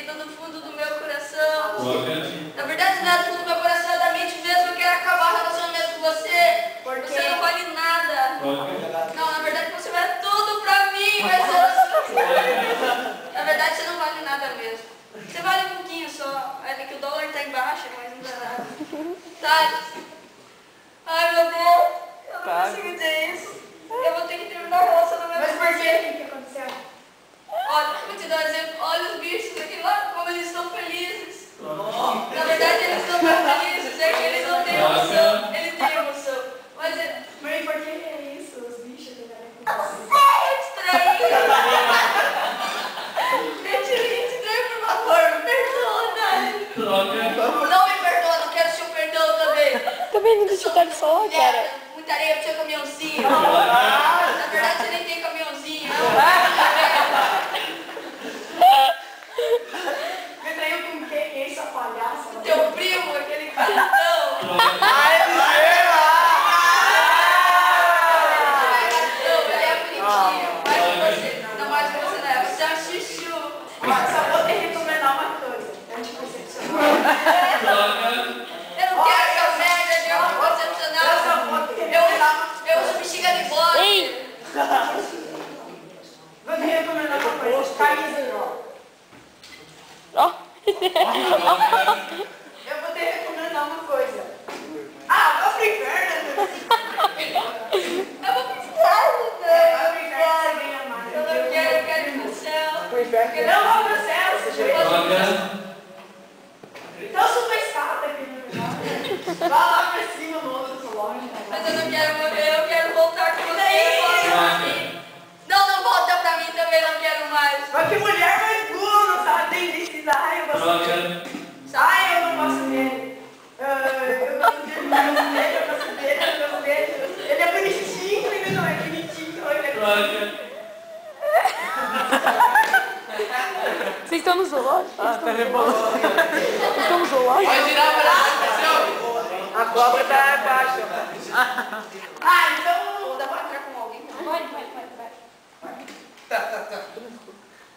acredita do fundo do meu coração. Na verdade, não é do fundo do meu coração, é da mente mesmo. Eu quero acabar o relacionamento com você. Você não vale nada. Não, na verdade, você vale tudo pra mim, mas na verdade, você não vale nada mesmo. Você vale um pouquinho só. É que o dólar tá em baixa, mas não dá nada. Tá? Ai, meu Deus. Eu não consigo dizer isso. Eu vou ter que terminar o relacionamento. Mas por quê? O que aconteceu? Olha, vou te dar um exemplo. Olha os bichos aqui lá, como eles estão felizes. Na verdade, eles estão muito felizes, é que eles não têm emoção. Eles têm emoção. Mas Mas por que é isso? Os bichos ligaram com eu você? sei, eu te traí. Eu te traí, por favor, me perdoa. Não me perdoa, não quero seu perdão também. Também não deixa eu estar só, cara. Muita areia pro seu caminhãozinho. Na verdade, você nem tem caminhãozinho. Me traiu com quem? Essa palhaça? Teu primo, aquele cartão. Ele é bonitinho. Mais que você. Não, mais que você não é. Você é um chuchu. Só vou te recomendar uma coisa. Anticoncepcional. Eu não quero essa merda de anticoncepcional. Eu uso bexiga de bode. Ei! Vou te recomendar uma coisa. Camisinha. Ó. Eu vou te recomendar uma coisa. Ah, vou pro inferno. Eu vou precisar, Vai pro inferno, você ganha mais. eu quero ir pro céu. Não vou pro céu, você já então sou uma escada aqui no lugar. Vai lá pra cima, moço, eu tô longe. Mas eu não quero morrer, eu quero voltar com você. Volta pra mim. Não volta pra mim também, não quero mais. Mas que mulher mais burra, não sabe nem decisa. Ai, eu gosto dele. Ai, eu não gosto dele. Eu gosto dele, eu gosto dele. Ele é bonitinho, ele não é bonitinho. Vocês estão no zoológico? Vocês estão no zoológico? Vai girar para a cobra tá abaixo. Ah, então... Dá pra entrar com alguém? Vai. Tá.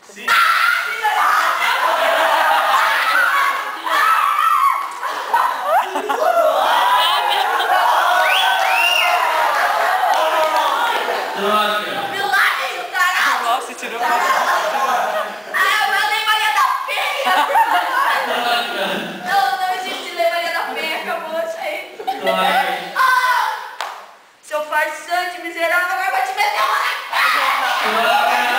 Sim. Milagre, tarado! Nossa, tirou Ah, eu Lei Maria da Penha! Não existe Lei Maria da Penha, acabou isso aí. Ah! Seu farsante miserável, agora vai te meter uma na cara!